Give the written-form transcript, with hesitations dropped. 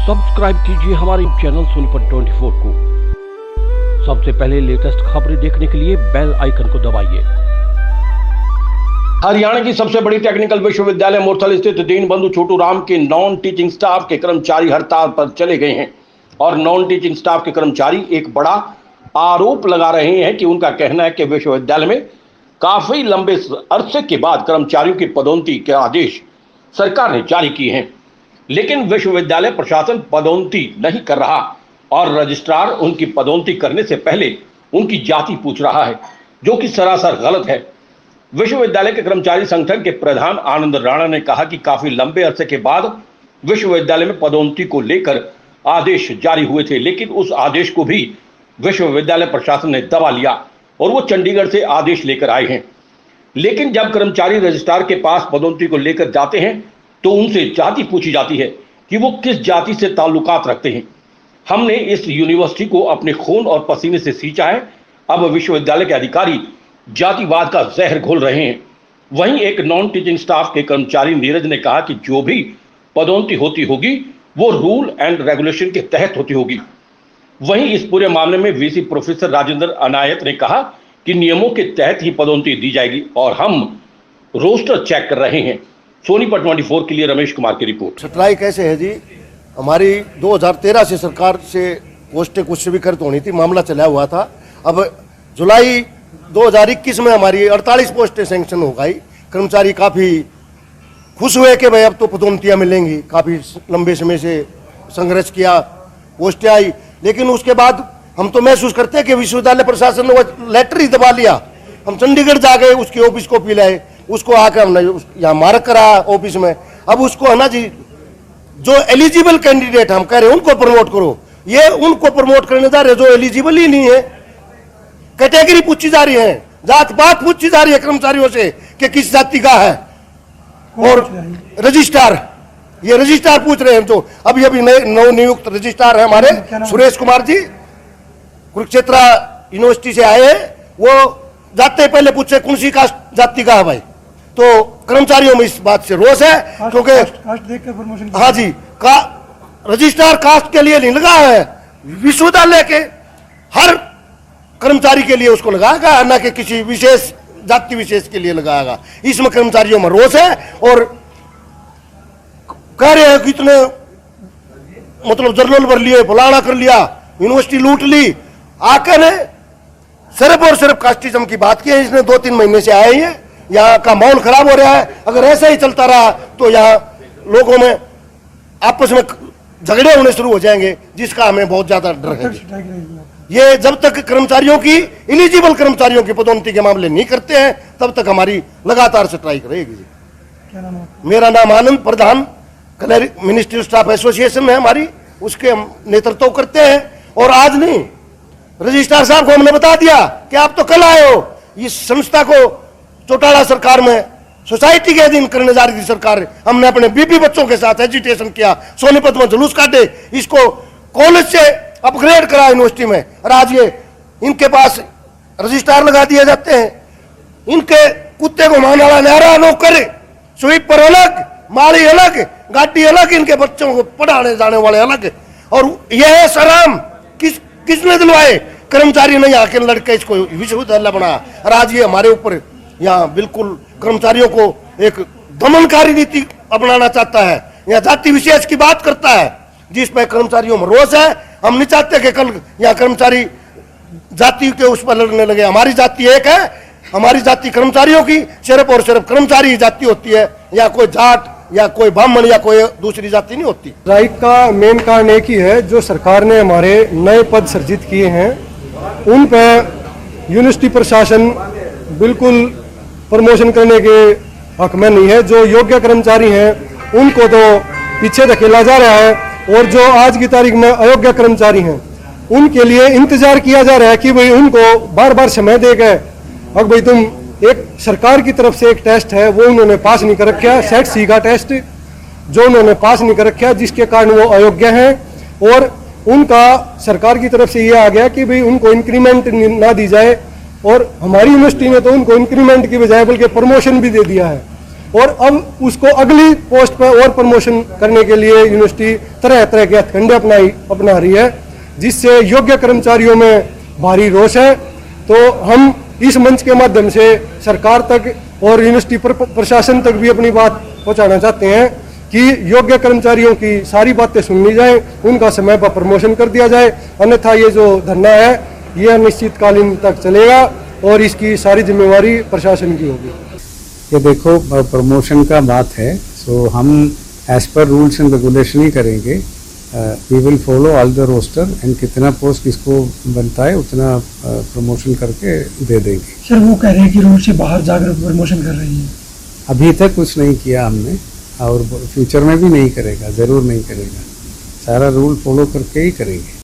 Subscribe कीजिए हमारे channel Sonipat 24 को। सबसे पहले लेटेस्ट खबरें देखने के लिए बेल आइकन को दबाइए। हरियाणा की सबसे बड़ी टेक्निकल विश्वविद्यालय मोरथल स्थित दीनबंधु छोटू राम के नॉन टीचिंग स्टाफ के कर्मचारी हड़ताल पर चले गए हैं और नॉन टीचिंग स्टाफ के कर्मचारी एक बड़ा आरोप लगा रहे हैं कि उनका कहना है कि विश्वविद्यालय में काफी लंबे अरसे के बाद कर्मचारियों की पदोन्नति के आदेश सरकार ने जारी किए हैं, लेकिन विश्वविद्यालय प्रशासन पदोन्नति नहीं कर रहा और रजिस्ट्रार उनकी पदोन्नति करने से पहले उनकी जाति पूछ रहा है, जो कि सरासर गलत है। विश्वविद्यालय के कर्मचारी संगठन के प्रधान आनंद राणा ने कहा कि काफी लंबे अरसे के बाद विश्वविद्यालय में पदोन्नति को लेकर आदेश जारी हुए थे, लेकिन उस आदेश को भी विश्वविद्यालय प्रशासन ने दबा लिया और वो चंडीगढ़ से आदेश लेकर आए हैं। लेकिन जब कर्मचारी रजिस्ट्रार के पास पदोन्नति को लेकर जाते हैं तो उनसे जाति पूछी जाती है कि वो किस जाति से ताल्लुकात रखते हैं। हमने इस यूनिवर्सिटी को अपने खून और पसीने से सींचा है, अब विश्वविद्यालय के अधिकारी जातिवाद का जहर घोल रहे हैं। वहीं एक नॉन टीचिंग स्टाफ के कर्मचारी नीरज ने कहा कि जो भी पदोन्नति होती होगी वो रूल एंड रेगुलेशन के तहत होती होगी। वहीं इस पूरे मामले में वीसी प्रोफेसर राजेंद्र अनायत ने कहा कि नियमों के तहत ही पदोन्नति दी जाएगी और हम रोस्टर चेक कर रहे हैं। सोनीपत 24 के लिए रमेश कुमार की रिपोर्ट। स्ट्राइक कैसे है जी, हमारी 2013 से सरकार से पोस्टें कुछ स्वीकृत होनी थी, मामला चला हुआ था। अब जुलाई 2021 में हमारी 48 पोस्टें सैंक्शन हो गई। कर्मचारी काफ़ी खुश हुए कि भाई अब तो पदोन्नतियाँ मिलेंगी, काफ़ी लंबे समय से संघर्ष किया, पोस्टें आई। लेकिन उसके बाद हम तो महसूस करते हैं कि विश्वविद्यालय प्रशासन ने वो लेटर ही दबा लिया। हम चंडीगढ़ जा गए, उसकी ऑफिस कॉपी लाए, उसको आकर हमने यहाँ मार्क करा ऑफिस में। अब उसको है ना जी, जो एलिजिबल कैंडिडेट हम कह रहे हैं उनको प्रमोट करो, ये उनको प्रमोट करने जा रहे जो एलिजिबल ही नहीं है। कैटेगरी पूछी जा रही है, जात पात पूछी जा रही है कर्मचारियों से कि किस जाति का है। और रजिस्ट्रार, ये रजिस्ट्रार पूछ रहे हैं, जो अभी नव नियुक्त रजिस्ट्रार है हमारे सुरेश कुमार जी, कुरुक्षेत्र यूनिवर्सिटी से आए हैं। वो जाते पहले पूछे कौन सी कास्ट जाति का है भाई, तो कर्मचारियों में इस बात से रोष है, क्योंकि हाँ जी, का रजिस्ट्रार कास्ट के लिए नहीं लगा है, विश्वविद्यालय के हर कर्मचारी के लिए उसको लगाएगा, न कि किसी विशेष जाति विशेष के लिए लगाएगा। इसमें कर्मचारियों में रोष है और कह रहे हैं कि इतने मतलब जर्नल भर लिए, फलाना कर लिया, यूनिवर्सिटी लूट ली। आकर सिर्फ और सिर्फ कास्टिज्म की बात की है। इसने 2-3 महीने से आए हैं, यहाँ का माहौल खराब हो रहा है। अगर ऐसा ही चलता रहा तो यहाँ लोगों में आपस में झगड़े होने शुरू हो जाएंगे, जिसका हमें बहुत ज्यादा डर है। ये जब तक कर्मचारियों की, एलिजिबल कर्मचारियों की पदोन्नति के मामले नहीं करते हैं, तब तक हमारी लगातार स्ट्राइक रहेगी। क्या नाम है? मेरा नाम आनंद, प्रधान मिनिस्ट्री स्टाफ एसोसिएशन है हमारी, उसके हम नेतृत्व करते हैं। और आज नहीं, रजिस्ट्रार साहब को हमने बता दिया कि आप तो कल आए हो। इस संस्था को चौटाला सरकार में सोसाइटी के अधीन करने जा रही थी सरकार। हमने अपने बीपी बच्चों के साथ एजिटेशन किया, सोनीपत में जुलूस काटे, इसको कॉलेज से अपग्रेड करा यूनिवर्सिटी में। और आज ये इनके पास रजिस्ट्रार लगा दिए जाते हैं। इनके कुत्ते को मारने वाला न्यारा नौकर, स्वीपर अलग, माली अलग, गाड़ी अलग, इनके बच्चों को पढ़ाने जाने वाले अलग। और यह है शराम किसने दिलवाए? कर्मचारी नहीं आके लड़के इसको विश्वविद्यालय बनाया। और आज ये हमारे ऊपर यहाँ बिल्कुल कर्मचारियों को एक दमनकारी नीति अपनाना चाहता है, यहाँ जाति विशेष की बात करता है, जिस पर कर्मचारियों में रोष है। हम नहीं चाहते कि कल यहाँ कर्मचारी जाति के उस पर लड़ने लगे। हमारी जाति एक है, हमारी जाति कर्मचारियों की सिर्फ और सिर्फ कर्मचारी जाति होती है, या कोई जाट या कोई ब्राह्मण या कोई दूसरी जाति नहीं होती। स्ट्राइक का मेन कारण एक ही है, जो सरकार ने हमारे नए पद सृजित किए हैं उन पर यूनिवर्सिटी प्रशासन बिल्कुल प्रमोशन करने के हक में नहीं है। जो योग्य कर्मचारी हैं उनको तो पीछे धकेला जा रहा है, और जो आज की तारीख में अयोग्य कर्मचारी हैं उनके लिए इंतजार किया जा रहा है कि भाई उनको बार बार समय देगा। अब भाई तुम, एक सरकार की तरफ से एक टेस्ट है वो उन्होंने पास नहीं कर रखा, सेट सी का टेस्ट जो उन्होंने पास नहीं कर रखा, जिसके कारण वो अयोग्य हैं। और उनका सरकार की तरफ से ये आ गया कि भाई उनको इंक्रीमेंट ना दी जाए, और हमारी यूनिवर्सिटी ने तो उनको इंक्रीमेंट की बजाय बल्कि प्रमोशन भी दे दिया है। और अब उसको अगली पोस्ट पर और प्रमोशन करने के लिए यूनिवर्सिटी तरह तरह के हथकंडे अपना रही है, जिससे योग्य कर्मचारियों में भारी रोष है। तो हम इस मंच के माध्यम से सरकार तक और यूनिवर्सिटी प्रशासन तक भी अपनी बात पहुंचाना चाहते हैं कि योग्य कर्मचारियों की सारी बातें सुन ली जाए, उनका समय पर प्रमोशन कर दिया जाए, अन्यथा ये जो धरना है ये अनिश्चितकालीन तक चलेगा और इसकी सारी जिम्मेवारी प्रशासन की होगी। ये देखो प्रमोशन का बात है, सो हम as per rules and regulation ही करेंगे। We will follow all the roster and कितना पोस्ट किसको बनता है उतना प्रमोशन करके दे देंगे। सर वो कह रहे हैं कि रूल से बाहर जाकर प्रमोशन कर रही है। अभी तक कुछ नहीं किया हमने और फ्यूचर में भी नहीं करेगा, ज़रूर नहीं करेगा। सारा रूल फॉलो करके ही करेंगे।